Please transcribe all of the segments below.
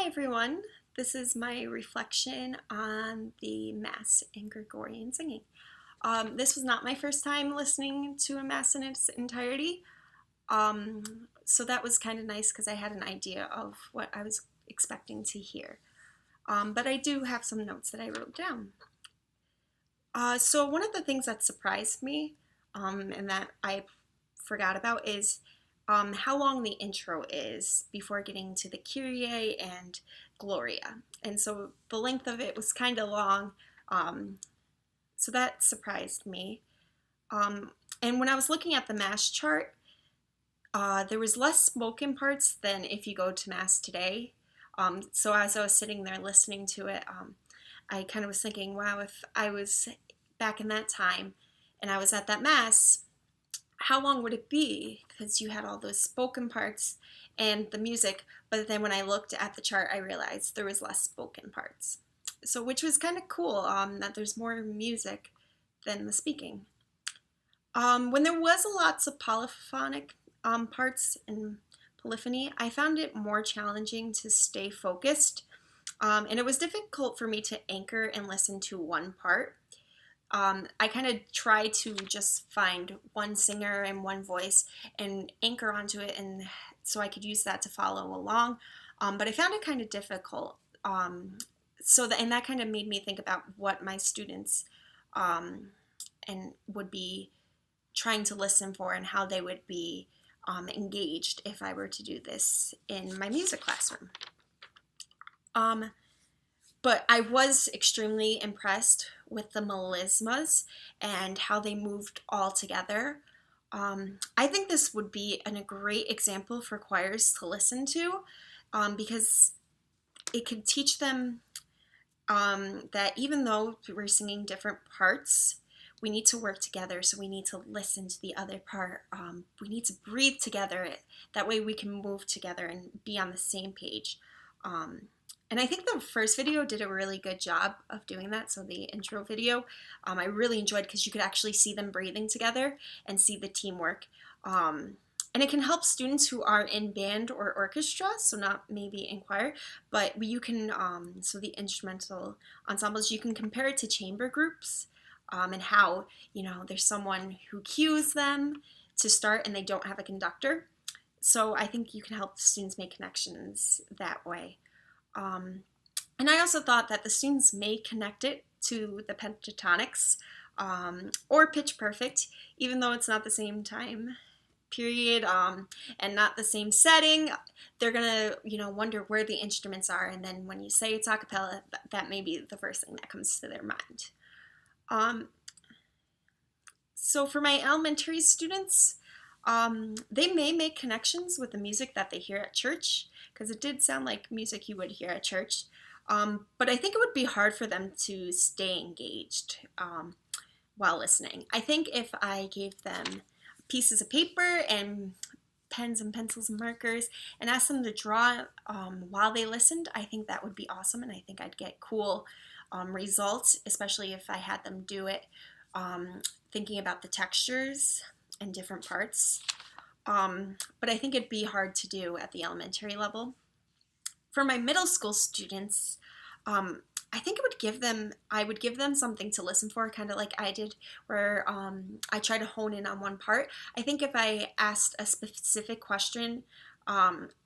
Hi everyone, this is my reflection on the Mass and Gregorian singing. This was not my first time listening to a Mass in its entirety, so that was kind of nice because I had an idea of what I was expecting to hear. But I do have some notes that I wrote down. So one of the things that surprised me and that I forgot about is how long the intro is before getting to the Kyrie and Gloria. And so the length of it was kind of long, so that surprised me. And when I was looking at the Mass chart, there was less spoken parts than if you go to Mass today. So as I was sitting there listening to it, I kind of was thinking, wow, if I was back in that time and I was at that Mass, how long would it be? Because you had all those spoken parts and the music, but then when I looked at the chart, I realized there was less spoken parts. So, which was kind of cool, that there's more music than the speaking. When there was lots of polyphonic parts and polyphony, I found it more challenging to stay focused, and it was difficult for me to anchor and listen to one part. I kind of try to just find one singer and one voice and anchor onto it, and so I could use that to follow along. But I found it kind of difficult. And that kind of made me think about what my students and would be trying to listen for and how they would be engaged if I were to do this in my music classroom. But I was extremely impressed with the melismas and how they moved all together. I think this would be a great example for choirs to listen to, because it could teach them that even though we're singing different parts, we need to work together, so we need to listen to the other part. We need to breathe together. That way we can move together and be on the same page. And I think the first video did a really good job of doing that. So the intro video, I really enjoyed because you could actually see them breathing together and see the teamwork. And it can help students who are in band or orchestra, so not maybe in choir, but you can, so the instrumental ensembles, you can compare it to chamber groups, and how, there's someone who cues them to start and they don't have a conductor. So I think you can help students make connections that way. And I also thought that the students may connect it to the pentatonics, or pitch perfect, even though it's not the same time period, and not the same setting. They're gonna, wonder where the instruments are, and then when you say it's a cappella, that may be the first thing that comes to their mind. So for my elementary students, they may make connections with the music that they hear at church, because it did sound like music you would hear at church. But I think it would be hard for them to stay engaged while listening. I think if I gave them pieces of paper and pens and pencils and markers and asked them to draw while they listened, I think that would be awesome, and I think I'd get cool results, especially if I had them do it thinking about the textures and different parts. But I think it'd be hard to do at the elementary level. For my middle school students, I think I would give them something to listen for, kind of like I did, where I try to hone in on one part. I think if I asked a specific question,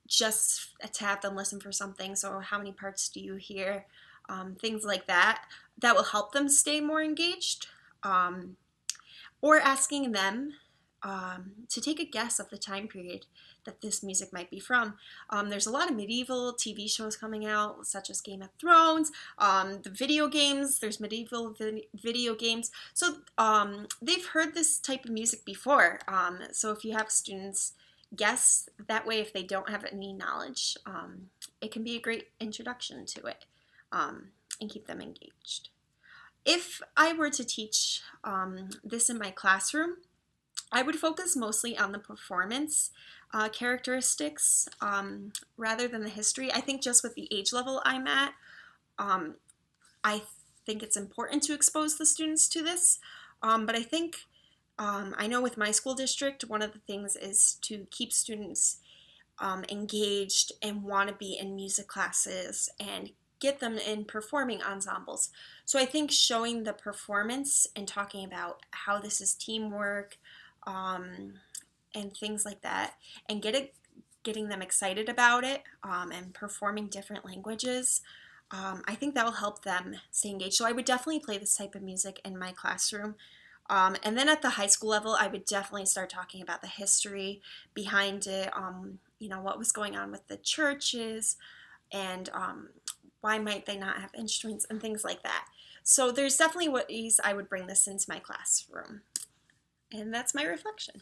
just to have them listen for something, so how many parts do you hear, things like that, that will help them stay more engaged. Or asking them to take a guess of the time period that this music might be from. There's a lot of medieval TV shows coming out, such as Game of Thrones, the video games, there's medieval video games. So they've heard this type of music before. So if you have students guess that way, if they don't have any knowledge, it can be a great introduction to it, and keep them engaged. If I were to teach this in my classroom, I would focus mostly on the performance characteristics rather than the history. I think just with the age level I'm at, I think it's important to expose the students to this. But I think, I know with my school district, one of the things is to keep students engaged and want to be in music classes and get them in performing ensembles. So I think showing the performance and talking about how this is teamwork, and things like that, and getting them excited about it, and performing different languages, I think that will help them stay engaged. So I would definitely play this type of music in my classroom. And then at the high school level, I would definitely start talking about the history behind it, what was going on with the churches, and why might they not have instruments and things like that. So there's definitely ways I would bring this into my classroom. And that's my reflection.